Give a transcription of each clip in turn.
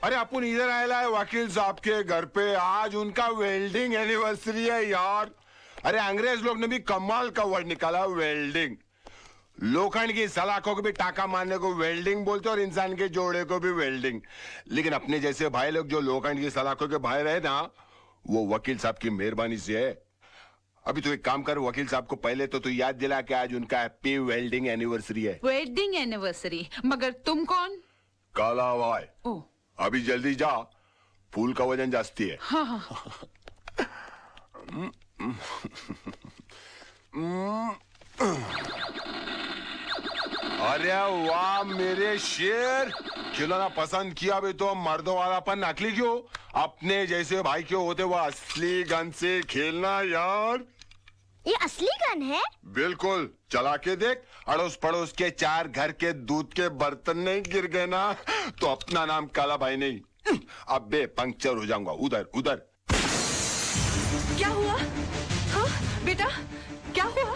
अरे अपन इधर आया है वकील साहब के घर पे, आज उनका वेल्डिंग एनिवर्सरी है यार। अरे अंग्रेज लोग ने भी कमाल का वर्ड निकाला, वेल्डिंग। लोखंड की सलाखों को भी टाका मारने को वेल्डिंग बोलते और इंसान के जोड़े को भी वेल्डिंग। लेकिन अपने जैसे भाई लोग जो लोखंड की सलाखों के भाई रहे ना, वो वकील साहब की मेहरबानी से है। अभी तो एक काम कर, वकील साहब को पहले तो तू याद दिला कि आज उनका हैप्पी वेल्डिंग एनिवर्सरी है। Wedding anniversary? मगर तुम कौन? काला भाई। ओ, अभी जल्दी जा, फूल का वजन जास्ती है। हाँ हाँ। अरे वाह मेरे शेर, खिलौना पसंद किया भी तो मर्दों वालापन नकली क्यों? अपने जैसे भाई क्यों होते वो असली गन से खेलना यार। ये असली गन है? बिल्कुल, चला के देख। अड़ोस पड़ोस के 4 घर के दूध के बर्तन नहीं गिर गए ना तो अपना नाम काला भाई नहीं, अब बे पंक्चर हो जाऊंगा। उधर उधर। क्या हुआ? हाँ बेटा, क्या हुआ?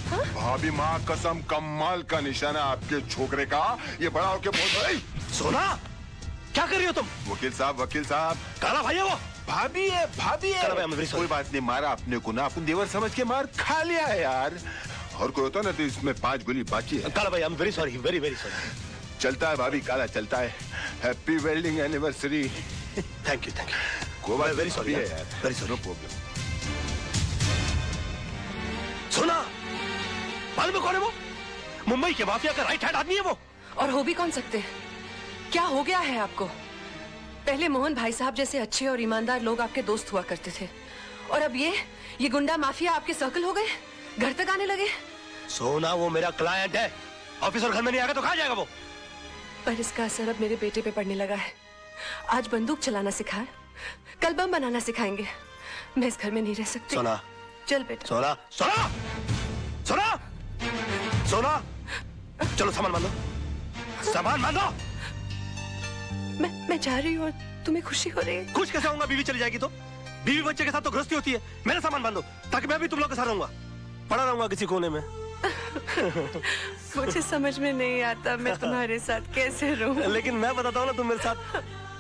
हाँ? भाभी माँ कसम, कमाल का निशाना आपके छोकरे का। ये बड़ा होके बोल। सोना, क्या कर रही हो तुम? वकील साहब, वकील साहब। काला भाई है वो? भाभी है, भाभी है। कोई बात नहीं, मारा अपने को ना, अपन देवर समझ के मार खा लिया है यार। और कोई होता ना तो इसमें 5 गोली बाकी है। काला भाई, I am very sorry, very very sorry. चलता है भाभी, काला चलता है। Happy welding anniversary. Thank you, thank you. कोई बात, वेरी सॉरी है यार, वेरी सॉरी। No problem. सोना, मालूम है कौन है वो? मुंबई के माफिया का राइट हैंड आदमी है वो। और हो भी कौन सकते हैं? क्या हो गया है आपको? पहले मोहन भाई साहब जैसे अच्छे और ईमानदार लोग आपके दोस्त हुआ करते थे, और अब ये गुंडा माफिया आपके सर्कल हो गए, घर तक आने लगे। सोना, वो मेरा क्लाइंट है। ऑफिसर घर में नहीं आएगा तो कहाँ जाएगा वो? पर इसका असर अब मेरे बेटे पे पड़ने लगा है। आज बंदूक चलाना सिखाए, कल बम बनाना सिखाएंगे। मैं इस घर में नहीं रह सकती। सोना, चल बेटा। सोना, सोना, सोना, सोना, चलो सामान बांधो, सामान बांधो। मैं जा रही हूँ, तुम्हें खुशी हो रही है? खुश कैसे होऊंगा? बीवी चली जाएगी तो? बीवी बच्चे के साथ तो गृहस्थी होती है। मेरा सामान बांधो ताकि मैं भी तुम लोग के साथ रहूंगा, पड़ा रहूंगा किसी कोने में। मुझे समझ में नहीं आता मैं तुम्हारे साथ कैसे रहूं। लेकिन मैं बताता हूँ ना, तुम मेरे साथ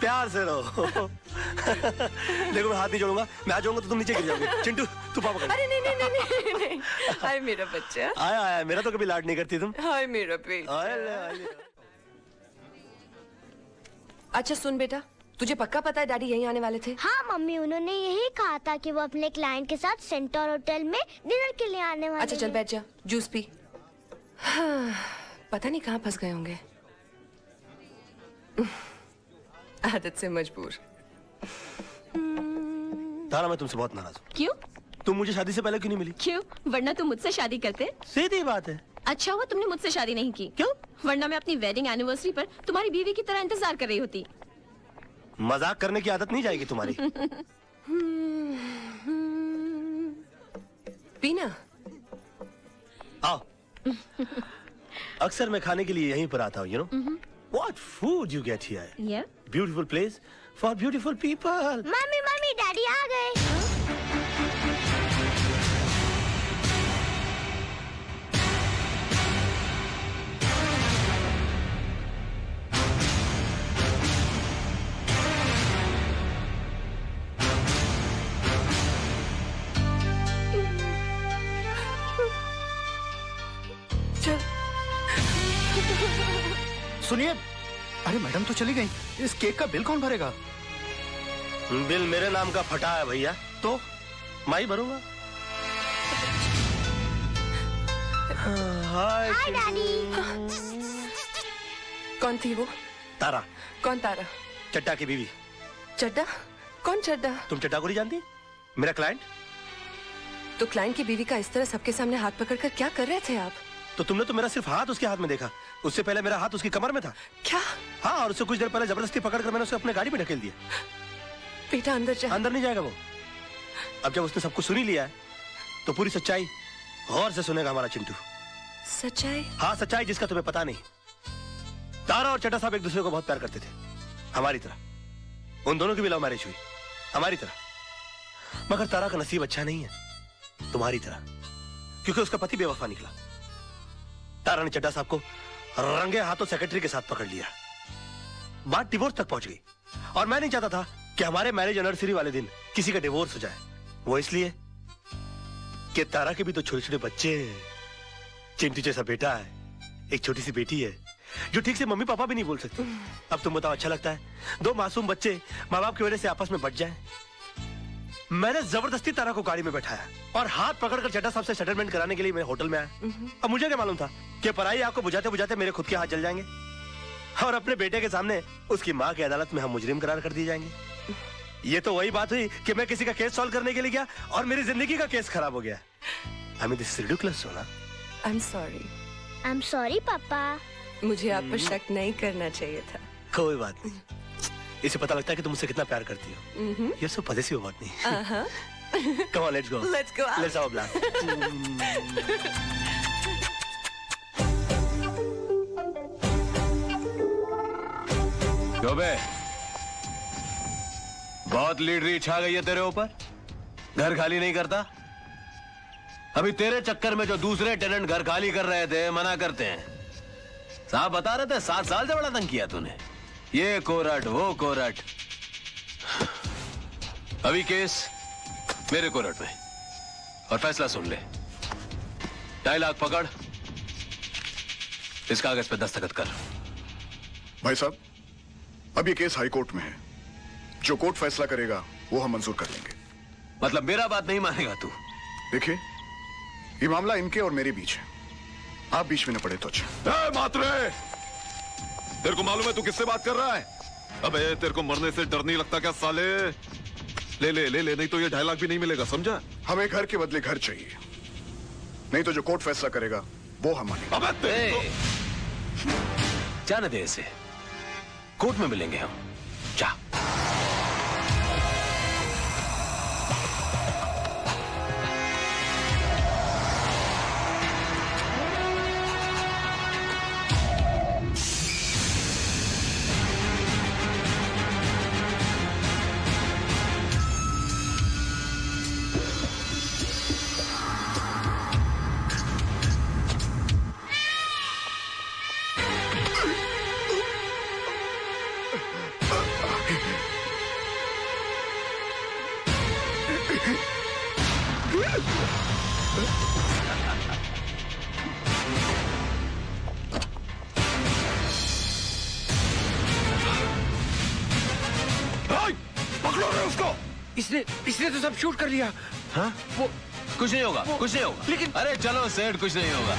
प्यार से रहो। देखो मैं हाथ नहीं जोड़ूंगा, मैं आ जाऊंगा तो तुम नीचे गिर जाओगे। चिंटू, तू पापा कर। अरे नहीं नहीं नहीं नहीं नहीं। हाय मेरा बच्चा। आया आया, मेरा तो कभी लाड नहीं करती तुम। हाय मेरा बेटा। अच्छा सुन बेटा, तुझे पक्का पता है डैडी यहीं आने वाले थे? हाँ मम्मी, उन्होंने यही कहा था कि वो अपने क्लाइंट के साथ सेंटर होटल में डिनर के लिए आने वाले। अच्छा चल बैठ जा, जूस पी। हाँ, पता नहीं कहाँ फंस गए होंगे। आदत से मजबूर। तारा, मैं तुमसे बहुत नाराज हूँ। क्यों? तुम मुझे शादी से पहले क्यों नहीं मिली? क्यों? वरना तुम मुझसे शादी करते। सीधी बात है। अच्छा हुआ तुमने मुझसे शादी नहीं की। क्यों? वरना मैं अपनी वेडिंग एनिवर्सरी पर तुम्हारी बीवी की तरह इंतजार कर रही होती। मजाक करने की आदत नहीं जाएगी तुम्हारी। पीना। आओ। अक्सर मैं खाने के लिए यहीं पर आता हूँ, you know? What food you get here? Yeah. Beautiful place for beautiful people. Mummy mummy, daddy आ गए। सुनिए, अरे मैडम तो चली गई, इस केक का बिल कौन भरेगा? बिल मेरे नाम का फटा है भैया, तो मैं ही भरूंगा। हाय डैडी। कौन थी वो? तारा। कौन तारा? चड्डा की बीवी। चड्डा? कौन चड्डा? तुम चड्डा को नहीं जानती? मेरा क्लाइंट। तो क्लाइंट की बीवी का इस तरह सबके सामने हाथ पकड़कर क्या कर रहे थे आप? तो तुमने तो मेरा सिर्फ हाथ उसके हाथ में देखा, उससे पहले मेरा हाथ उसकी कमर में था। क्या? हाँ, और उससे कुछ देर पहले जबरदस्ती पकड़कर मैंने उसे अपने गाड़ी में ढकेल दिया। बेटा अंदर जा। अंदर नहीं जाएगा वो। अब जब उसने सब कुछ सुन ही लिया है तो पूरी सच्चाई गौर से सुनेगा हमारा चिंटू। सच्चाई? हाँ, सच्चाई जिसका तुम्हें पता नहीं। तारा और चड्डा साहब एक दूसरे को बहुत प्यार करते थे, हमारी तरह। उन दोनों की भी लव मैरिज हुई, हमारी तरह। मगर तारा का नसीब अच्छा नहीं है, तुम्हारी तरह, क्योंकि उसका पति बेवफा निकला। तारा ने चड्डा साहब को रंगे हाथों सेक्रेटरी के साथ पकड़ लिया। बात डिवोर्स तक पहुंच गई और मैं नहीं चाहता था कि हमारे मैरिज एनिवर्सरी वाले दिन किसी का डिवोर्स हो जाए। वो इसलिए कि तारा के भी तो छोटे छोटे बच्चे हैं, चिंटू जैसा बेटा है, एक छोटी सी बेटी है जो ठीक से मम्मी पापा भी नहीं बोल सकते। अब तुम बताओ अच्छा लगता है दो मासूम बच्चे माँ बाप की वजह से आपस में बट जाएं? मैंने जबरदस्ती तारा को गाड़ी में बैठाया और हाथ पकड़कर चड्ढा साहब से सेटलमेंट कराने के लिए मैं होटल में आया। अब मुझे क्या मालूम था कि पराई आग को बुझाते बुझाते मेरे खुद के हाथ जल जाएंगे और अपने बेटे के सामने उसकी माँ की अदालत में हम मुजरिम करार कर दिए जाएंगे। ये तो वही बात हुई कि मैं किसी का केस सॉल्व करने के लिए गया और मेरी जिंदगी का केस खराब हो गया। I mean, this is ridiculous, सोना। I'm sorry. I'm sorry, पापा। मुझे आप पर शक नहीं करना चाहिए था। कोई बात नहीं, इसे पता लगता है कि तुम मुझसे कितना प्यार करती हो। ये सब पजेसिव बात नहीं। Come on, let's go. Let's go out. Let's have a blast. जोबे, बहुत लीडरी छा गई है तेरे ऊपर। घर खाली नहीं करता। अभी तेरे चक्कर में जो दूसरे टेनेंट घर खाली कर रहे थे मना करते हैं। साहब बता रहे थे 7 साल से बड़ा तंग किया तूने, ये कोरट वो कोरट। अभी केस मेरे कोरट में और फैसला सुन ले। 2.5 लाख पकड़, इस कागज पे दस्तखत कर। भाई साहब, अब ये केस हाई कोर्ट में है, जो कोर्ट फैसला करेगा वो हम मंजूर कर लेंगे। मतलब मेरा बात नहीं मानेगा तू? देखिए, ये मामला इनके और मेरे बीच है, आप बीच में न पड़े तो अच्छा। मात्रे, तेरे को मालूम है तू किससे बात कर रहा है? अबे तेरे को मरने से डर नहीं लगता क्या साले? ले ले ले ले, नहीं तो ये 2.5 लाख भी नहीं मिलेगा, समझा? हमें घर के बदले घर चाहिए, नहीं तो जो कोर्ट फैसला करेगा वो हम मानेंगे। अबे जाने दे इसे, कोर्ट में मिलेंगे हम। जा। इसने तो सब शूट कर लिया। हाँ? वो कुछ नहीं होगा, कुछ नहीं होगा। लेकिन अरे चलो सेठ, कुछ नहीं होगा।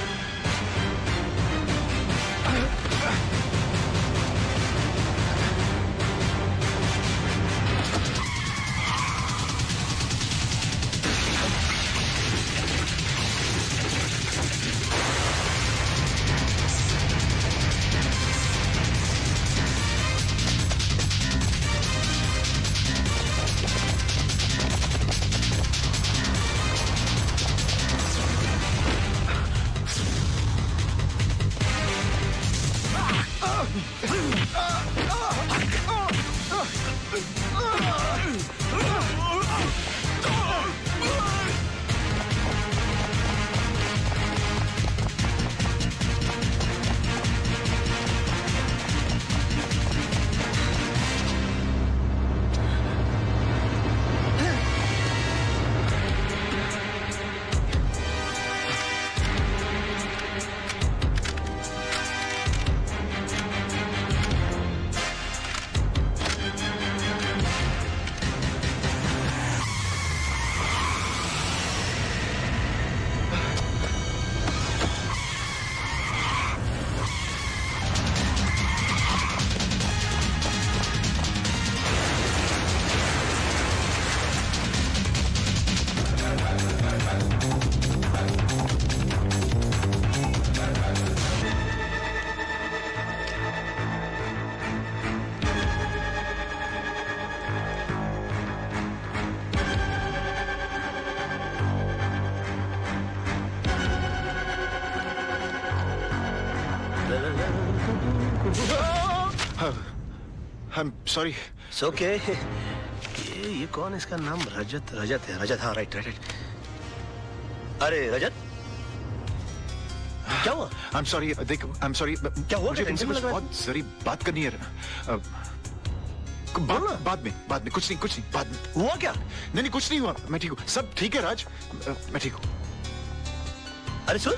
I'm sorry. It's okay. ये कौन है? इसका नाम रजत है। रजत, हाँ, राइट। अरे रजत, क्या हुआ? I'm sorry, देख, I'm sorry. क्या हुआ? मुझे तुमसे टेंशन कुछ लग रहा है? बहुत जरूरी बात करनी है। बाद में कुछ नहीं बाद में। हुआ क्या? नहीं कुछ नहीं हुआ, मैं ठीक हूँ, सब ठीक है राज, मैं ठीक हूँ। अरे सुन,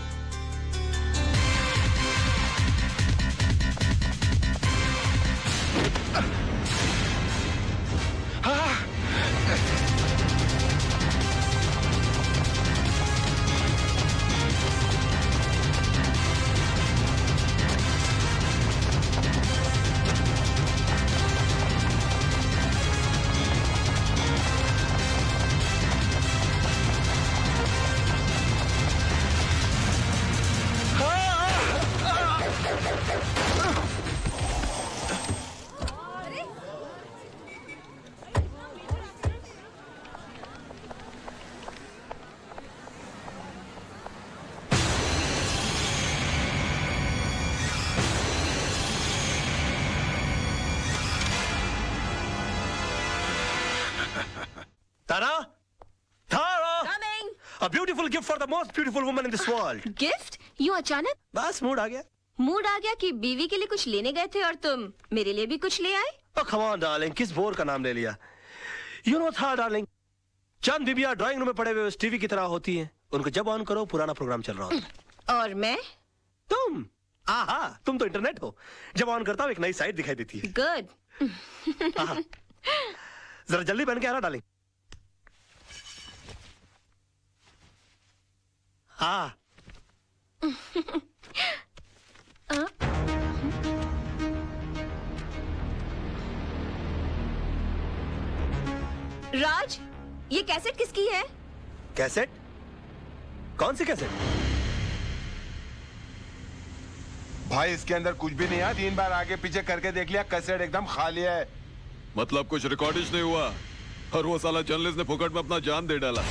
Tara? Tara! Coming! A beautiful gift for the most beautiful woman in this world. Gift? यूं अचानक? बस मूड आ गया। मूड आ गया कि बीवी के लिए कुछ लेने गए थे और तुम मेरे लिए भी कुछ ले आए? Oh, come on, darling, किस बोर का नाम ले लिया? You know था, darling, चंद बीबियां ड्राइंग रूम में पड़े हुए टीवी की तरह होती हैं। उनको जब ऑन करो पुराना प्रोग्राम चल रहा होता। और मैं? तुम? आहा, तुम तो इंटरनेट हो। जब ऑन करता हूँ एक नई साइट दिखाई देती है। गुड। जरा जल्दी बन के आना, डार्लिंग। हाँ। राज, ये कैसेट किसकी है? कैसेट? कौन सी कैसेट? भाई इसके अंदर कुछ भी नहीं है, 3 बार आगे पीछे करके देख लिया, कैसेट एकदम खाली है। मतलब कुछ रिकॉर्डिश नहीं हुआ और वो साला जर्नलिस्ट ने फुकट में अपना जान दे डाला।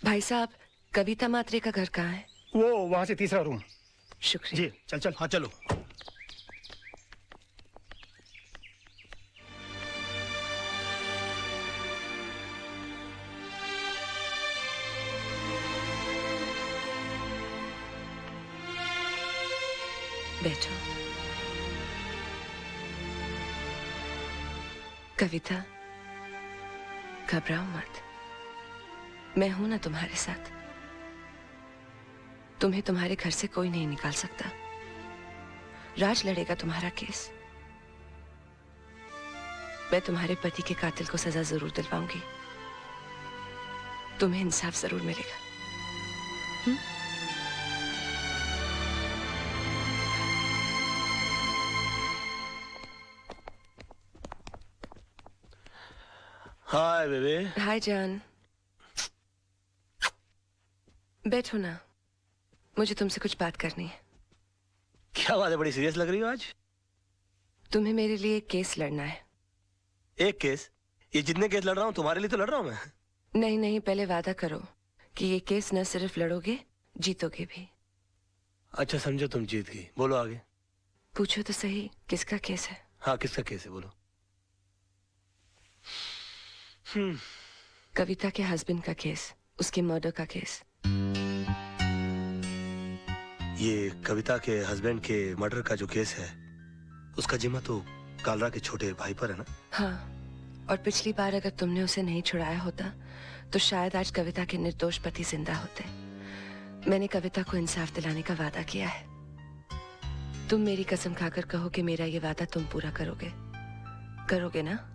भाई साहब, कविता मात्रे का घर कहाँ है? वो वहां से तीसरा रूम। शुक्रिया। जी चल चल। हाँ चलो। बैठो। कविता, घबराओ मत, मैं हूं ना तुम्हारे साथ। तुम्हें तुम्हारे घर से कोई नहीं निकाल सकता। राज लड़ेगा तुम्हारा केस। मैं तुम्हारे पति के कातिल को सजा जरूर दिलवाऊंगी। तुम्हें इंसाफ जरूर मिलेगा। हाय बेबे। हाय जान, बैठो ना, मुझे तुमसे कुछ बात करनी है। क्या बात है, बड़ी सीरियस लग रही हो आज? तुम्हें मेरे लिए एक केस लड़ना है। एक केस? ये जितने केस लड़ रहा हूँ तुम्हारे लिए तो लड़ रहा हूँ मैं। नहीं नहीं, पहले वादा करो कि ये केस न सिर्फ लड़ोगे, जीतोगे भी। अच्छा समझो, तुम जीत गई। बोलो आगे। पूछो तो सही, किसका केस है? हाँ, किसका केस है, बोलो। कविता के हस्बैंड का केस, उसके मर्डर का केस। ये कविता के हस्बैंड के मर्डर का जो केस है, उसका जिम्मा तो कालरा के छोटे भाई पर है ना? हाँ, और पिछली बार अगर तुमने उसे नहीं छुड़ाया होता तो शायद आज कविता के निर्दोष पति जिंदा होते। मैंने कविता को इंसाफ दिलाने का वादा किया है। तुम मेरी कसम खाकर कहो कि मेरा ये वादा तुम पूरा करोगे। करोगे ना?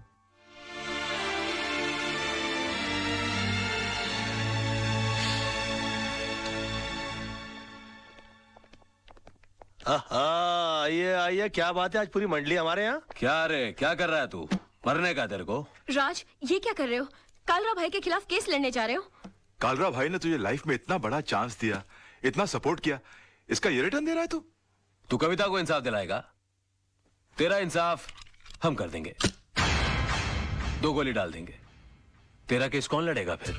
आइए आइए, क्या बात है, आज पूरी मंडली हमारे यहाँ। क्या रे, क्या कर रहा है तू? मरने का तेरे को? राज, ये क्या कर रहे हो? कालरा भाई के खिलाफ केस लड़ने जा रहे हो? कालरा भाई ने तुझे लाइफ में इतना बड़ा चांस दिया, इतना सपोर्ट किया, इसका ये रिटर्न दे रहा है तू? तू कविता को इंसाफ दिलाएगा? तेरा इंसाफ हम कर देंगे। 2 गोली डाल देंगे। तेरा केस कौन लड़ेगा फिर?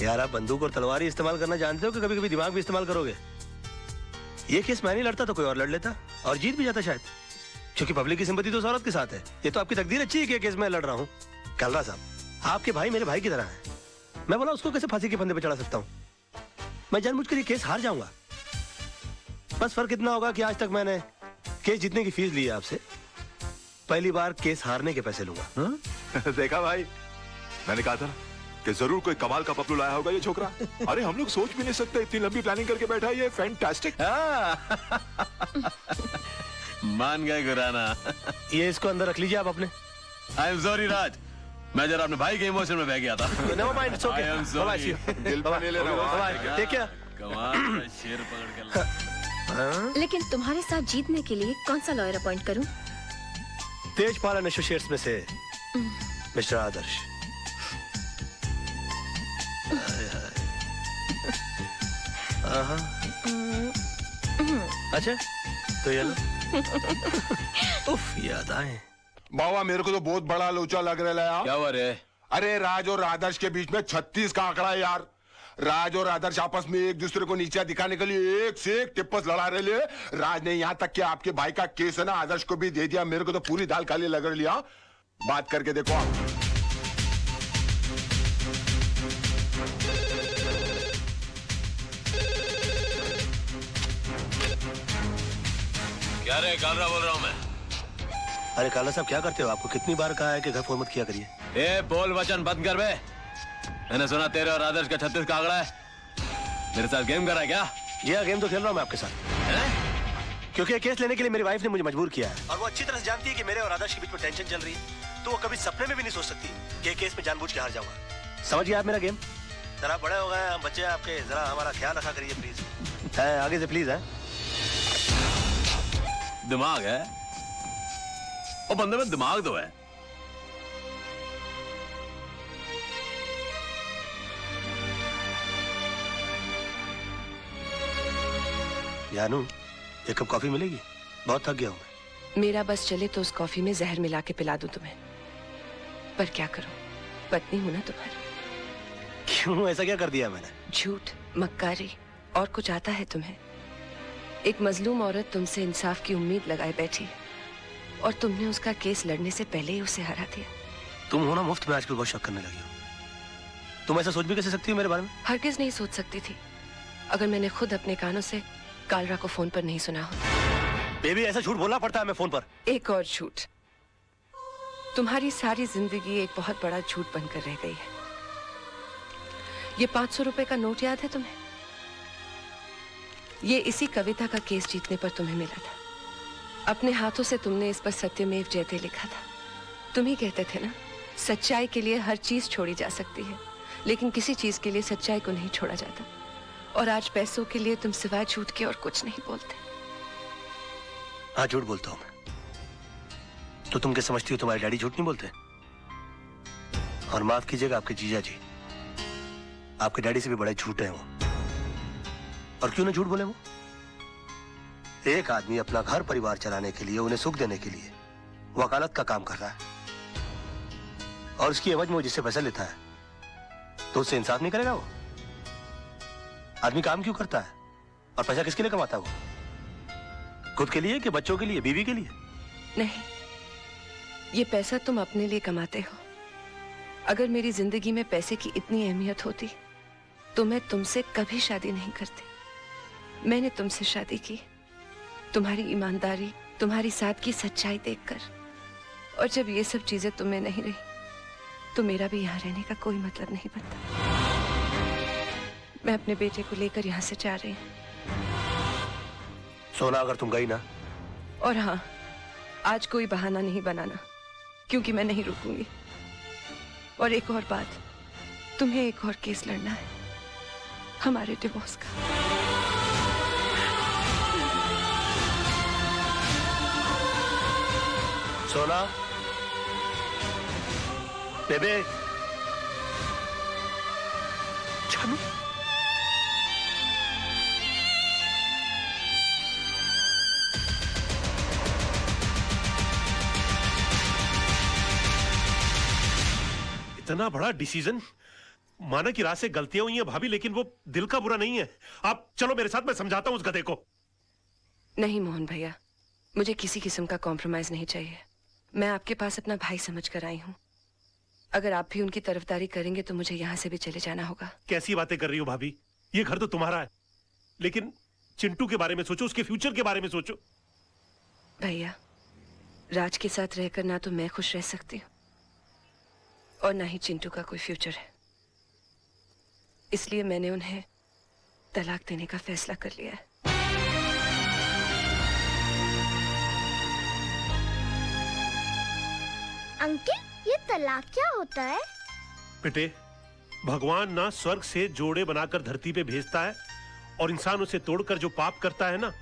यार, आप बंदूक और तलवार ही इस्तेमाल करना जानते हो कि कभी कभी दिमाग भी इस्तेमाल करोगे? ये केस मैं नहीं लड़ता तो कोई और लड़ लेता और जीत भी जाता शायद। क्योंकि पब्लिक की सिंपैथी तो उस औरत के साथ है। ये तो आपकी तकदीर अच्छी है कि केस में लड़ रहा हूँ। कलरा साहब, आपके भाई मेरे भाई की तरह हैं। मैं बोला उसको कैसे फांसी के फंदे पे चढ़ा सकता हूँ? मैं जानबूझकर ये केस हार जाऊंगा। बस फर्क इतना होगा कि आज तक मैंने केस जीतने की फीस ली है आपसे, पहली बार केस हारने के पैसे लूंगा। देखा भाई, मैंने कहा था कि जरूर कोई कमाल का पपलू लाया होगा ये छोकरा। अरे हम लोग सोच भी नहीं सकते, इतनी लंबी प्लानिंग करके बैठा है ये। फैंटास्टिक। मान गए गुराना। ये इसको अंदर रख लीजिए आप अपने। आई एम सॉरी राज, मैं जरा अपने भाई के इमोशन में बह गया था। Never mind, it's okay. I am sorry. दिल पे नहीं लेना। ठीक है। कमाल का शेर पकड़ के ला। लेकिन तुम्हारे साथ जीतने के लिए कौन सा लॉयर अपॉइंट करूं? तेजपाल एंड एसोसिएट्स में से मिस्टर आदर्श। अच्छा तो ये लो। उफ, याद आए। बाबा मेरे को तो बहुत बड़ा लोचा लग रहा है यार। क्या हुआ रे? अरे राज और आदर्श के बीच में 36 का आंकड़ा है यार। राज और आदर्श आपस में एक दूसरे को नीचा दिखाने के लिए एक से एक टिप्पस लड़ा रहे ले। राज ने यहाँ तक कि आपके भाई का केस है ना आदर्श को भी दे दिया। मेरे को तो पूरी दाल काली लग रही लिया। बात करके देखो आप। क्या रे कालरा बोल रहा हूँ मैं। अरे काला साहब क्या करते हो? आपको कितनी बार कहा है कि घर फोन मत किया करिए। ए बोल वचन बंद कर बे। मैंने सुना तेरे और आदर्श का 36 का आंकड़ा है। मेरे साथ गेम कर रहा है क्या? जी हाँ, गेम तो खेल रहा हूँ मैं आपके साथ। क्योंकि ये केस लेने के लिए मेरी वाइफ ने मुझे मजबूर किया है और वो अच्छी तरह से जानती है कि मेरे और आदर्श के बीच में टेंशन चल रही है। तो वो कभी सपने में भी नहीं सोच सकती कि ये केस में जानबूझ के हार जाऊंगा। समझ गए आप मेरा गेम? जरा बड़े हो गए हम बच्चे आपके, जरा हमारा ख्याल रखा करिए प्लीज। आगे से प्लीज है। दिमाग है वो बंदे में, दिमाग तो है। जानू, एक कप कॉफी मिलेगी? बहुत थक गया हूं मैं। मेरा बस चले तो उस कॉफी में जहर मिला के पिला दूं तुम्हें, पर क्या करूं, पत्नी हूं ना तुम्हारी। क्यों, ऐसा क्या कर दिया मैंने? झूठ, मक्कारी और कुछ आता है तुम्हें? एक मजलूम औरत तुमसे इंसाफ की उम्मीद लगाए बैठी है और तुमने उसका केस लड़ने से पहले ही उसे हरा दिया। तुम हो ना मुफ्त में आजकल बहुत शक करने लगी हो। तुम ऐसा सोच भी कैसे सकती हो मेरे बारे में? हरगिज नहीं सोच सकती थी अगर मैंने खुद अपने कानों से कालरा को फोन पर नहीं सुना होता। बेबी, ऐसा झूठ बोलना पड़ता है हमें फोन पर। एक और झूठ। तुम्हारी सारी जिंदगी एक बहुत बड़ा झूठ बनकर रह गई है। ये 500 रुपए का नोट याद है तुम्हें? ये इसी कविता का केस जीतने पर तुम्हें मिला था। अपने हाथों से तुमने इस पर सत्यमेव जयते लिखा था। तुम ही कहते थे ना, सच्चाई के लिए हर चीज छोड़ी जा सकती है, लेकिन किसी चीज के लिए सच्चाई को नहीं छोड़ा जाता। और आज पैसों के लिए तुम सिवाय झूठ के और कुछ नहीं बोलते। हाँ, झूठ बोलता हूं मैं। तो तुम क्या समझती हो तुम्हारे डैडी झूठ नहीं बोलते? और माफ कीजिएगा आपके जीजा जी, आपके डैडी से भी बड़े झूठ है वो। और क्यों ना झूठ बोले वो? एक आदमी अपना घर परिवार चलाने के लिए, उन्हें सुख देने के लिए वकालत का काम कर रहा है और उसकी एवज में वो जिससे पैसा लेता है तो उससे इंसाफ नहीं करेगा वो? आदमी काम क्यों करता है और पैसा किसके लिए कमाता है वो? खुद के लिए कि बच्चों के लिए, बीवी के लिए? नहीं, ये पैसा तुम अपने लिए कमाते हो। अगर मेरी जिंदगी में पैसे की इतनी अहमियत होती तो मैं तुमसे कभी शादी नहीं करती। मैंने तुमसे शादी की तुम्हारी ईमानदारी, तुम्हारी सादगी, सच्चाई देखकर। और जब ये सब चीजें तुम्हें नहीं रही तो मेरा भी यहाँ रहने का कोई मतलब नहीं बनता। मैं अपने बेटे को लेकर यहाँ से जा रही हूँ। सोना, अगर तुम गई ना। और हाँ, आज कोई बहाना नहीं बनाना, क्योंकि मैं नहीं रुकूंगी। और एक और बात, तुम्हें एक और केस लड़ना है, हमारे डिवोर्स का। सोना, बेबे, जानू, इतना बड़ा डिसीजन। माना कि रात से गलतियां हुई हैं भाभी, लेकिन वो दिल का बुरा नहीं है। आप चलो मेरे साथ, मैं समझाता हूं उस गधे को। नहीं मोहन भैया, मुझे किसी किस्म का कॉम्प्रोमाइज नहीं चाहिए। मैं आपके पास अपना भाई समझ कर आई हूँ। अगर आप भी उनकी तरफदारी करेंगे तो मुझे यहाँ से भी चले जाना होगा। कैसी बातें कर रही हो भाभी? ये घर तो तुम्हारा है, लेकिन चिंटू के बारे में सोचो, उसके फ्यूचर के बारे में सोचो। भैया, राज के साथ रहकर ना तो मैं खुश रह सकती हूँ और ना ही चिंटू का कोई फ्यूचर है। इसलिए मैंने उन्हें तलाक देने का फैसला कर लिया है। अंकल, ये तलाक क्या होता है? बेटे, भगवान ना स्वर्ग से जोड़े बनाकर धरती पे भेजता है और इंसान उसे तोड़कर जो पाप करता है ना,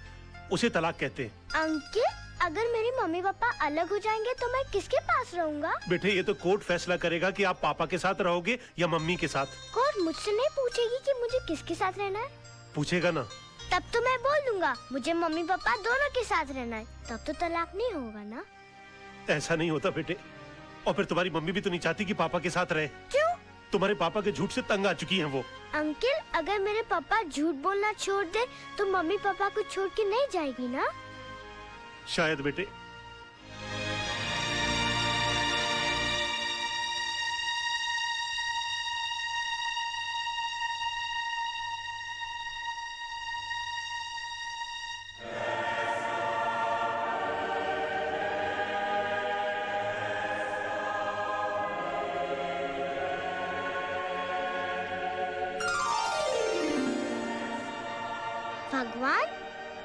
उसे तलाक कहते हैं। अंकल, अगर मेरे मम्मी पापा अलग हो जाएंगे तो मैं किसके पास रहूंगा? बेटे, ये तो कोर्ट फैसला करेगा कि आप पापा के साथ रहोगे या मम्मी के साथ। कोर्ट मुझसे नहीं पूछेगी कि मुझे किसके साथ रहना है? पूछेगा ना। तब तो मैं बोल दूंगा मुझे मम्मी पापा दोनों के साथ रहना है। तब तो तलाक नहीं होगा ना? ऐसा नहीं होता बेटे। और फिर तुम्हारी मम्मी भी तो नहीं चाहती कि पापा के साथ रहे। क्यों? तुम्हारे पापा के झूठ से तंग आ चुकी हैं वो। अंकल, अगर मेरे पापा झूठ बोलना छोड़ दे तो मम्मी पापा को छोड़ के नहीं जाएगी ना? शायद बेटे। भगवान,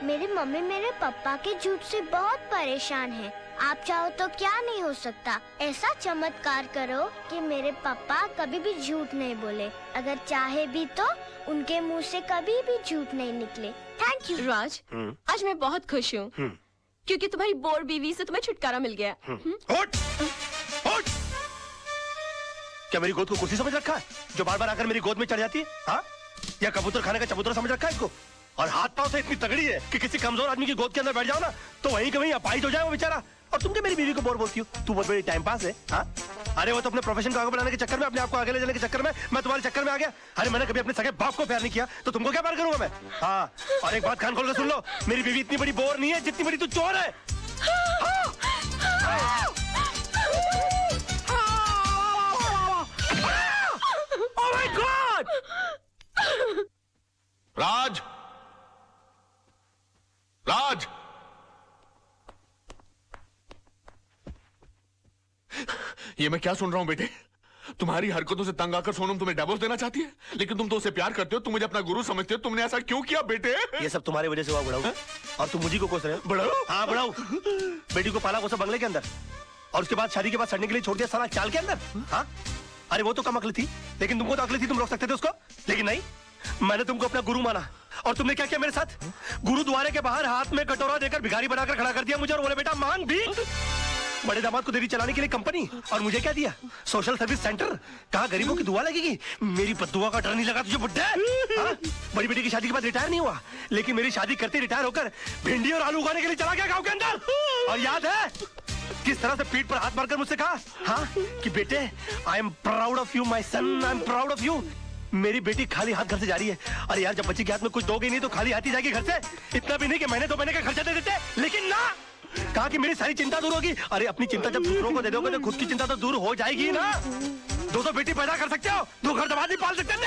मेरी मम्मी मेरे पापा के झूठ से बहुत परेशान है। आप चाहो तो क्या नहीं हो सकता। ऐसा चमत्कार करो कि मेरे पापा कभी भी झूठ नहीं बोले। अगर चाहे भी तो उनके मुंह से कभी भी झूठ नहीं निकले। Thank you. राज, आज मैं बहुत खुश हूँ क्योंकि तुम्हारी बोर बीवी से तुम्हें छुटकारा मिल गया। उठ! उठ! क्या मेरी गोद को कुर्सी समझ रखा है जो बार बार आकर मेरी गोद में चढ़ जाती है? हाँ? या कबूतर खाने का चबूतरा समझ रखा है इसको? और हाथ पांव से इतनी तगड़ी है कि किसी कमजोर आदमी की गोद के अंदर बैठ जाओ ना तो वहीं के वहीं अपाहिज हो जाए वो बेचारा। और तुम क्या मेरी बीवी को बोर बोलती हो? तू बहुत बड़ी टाइम पास है। हाँ? अरे वो तो अपने प्रोफेशन को आगे बढ़ाने के चक्कर में, अपने आप को आगे ले जाने के चक्कर में मैं तुम्हारे चक्कर में आ गया। अरे मैंने कभी अपने सगे बाप को प्यार नहीं किया तो तुमको क्या प्यार करूंगा मैं? हाँ, और एक बात कान खोल के सुन लो, मेरी बीवी इतनी बड़ी बोर नहीं है जितनी बड़ी तू चोर है। Oh my God! राज! राज! ये मैं क्या सुन रहा हूं बेटे? तुम्हारी हरकतों से तंग आकर सोनम तुम्हें डिवोर्स देना चाहती है, लेकिन तुम तो उसे प्यार करते हो, तुम मुझे अपना गुरु समझते हो। तुमने ऐसा क्यों किया बेटे? ये सब तुम्हारी वजह से हुआ बुढ़ाऊ। और तुम मुझे को कोस रहे हो? बुढ़ाऊ? हाँ बुढ़ाऊ। बेटी को पाला कोसा बंगले के अंदर और उसके बाद शादी के बाद सड़ने के लिए छोड़ दिया साला चाल के अंदर। हाँ? अरे वो तो कम अकली थी, लेकिन तुमको तो अकली थी, तुम रोक सकते थे उसको। लेकिन नहीं, मैंने तुमको अपना गुरु माना और तुमने क्या किया मेरे साथ? गुरुद्वारे के बाहर हाथ में कटोरा देकर भिखारी बनाकर खड़ा कर दिया मुझे और बोले बेटा मांग भीख। बड़े दामाद को देरी चलाने के लिए कंपनी और मुझे क्या दिया? Social service centre. कहा गरीबों की दुआ लगेगी? मेरी बद्दुआ का डर नहीं लगा तुझे बुड्ढे? हाँ? बड़ी बेटी की शादी के बाद रिटायर नहीं हुआ, लेकिन मेरी शादी करते रिटायर होकर भिंडी और आलू उगाने के लिए चला गया गाँव के अंदर। और याद है किस तरह से पीठ पर हाथ मारकर मुझसे कहा, हाँ, कि बेटे I am proud of you my son, I am proud of you. मेरी बेटी खाली हाथ घर से जा रही है। अरे यार, जब बच्ची के हाथ में कुछ दोगे नहीं तो खाली हाथ ही जाएगी घर से। इतना भी नहीं कि महीने 2 महीने का खर्चा दे देते, लेकिन ना, कहा कि मेरी सारी चिंता दूर होगी। अरे अपनी चिंता जब दूसरों को दे दोगे तो खुद की चिंता तो दूर हो जाएगी ना। 2 बेटी पैदा कर सकते हो, 2 घर दबा नहीं पाल सकते थे।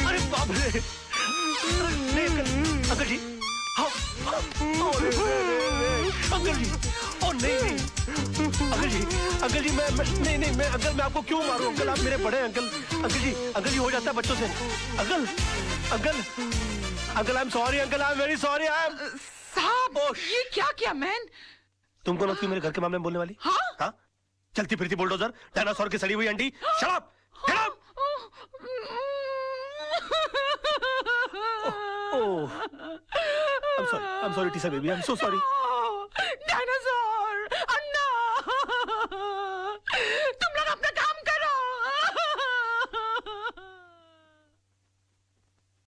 अरे बाप रे! अंकल जी, अंकल जी, ओ नहीं, अंकल जी, मैं नहीं, मैं अंकल, मैं आपको क्यों मारूं? अंकल आप मेरे बड़े अंकल जी हो जाता है बच्चों से। Uncle I am sorry, uncle I am very sorry. साहब, ये क्या किया मैन? तुमको लगती मेरे घर के मामले में बोलने वाली? हाँ? चलती फिरती बुलडोजर, डायनासोर की सड़ी हुई अंडी। Shut up! I'm sorry, Tisa baby. I'm so sorry.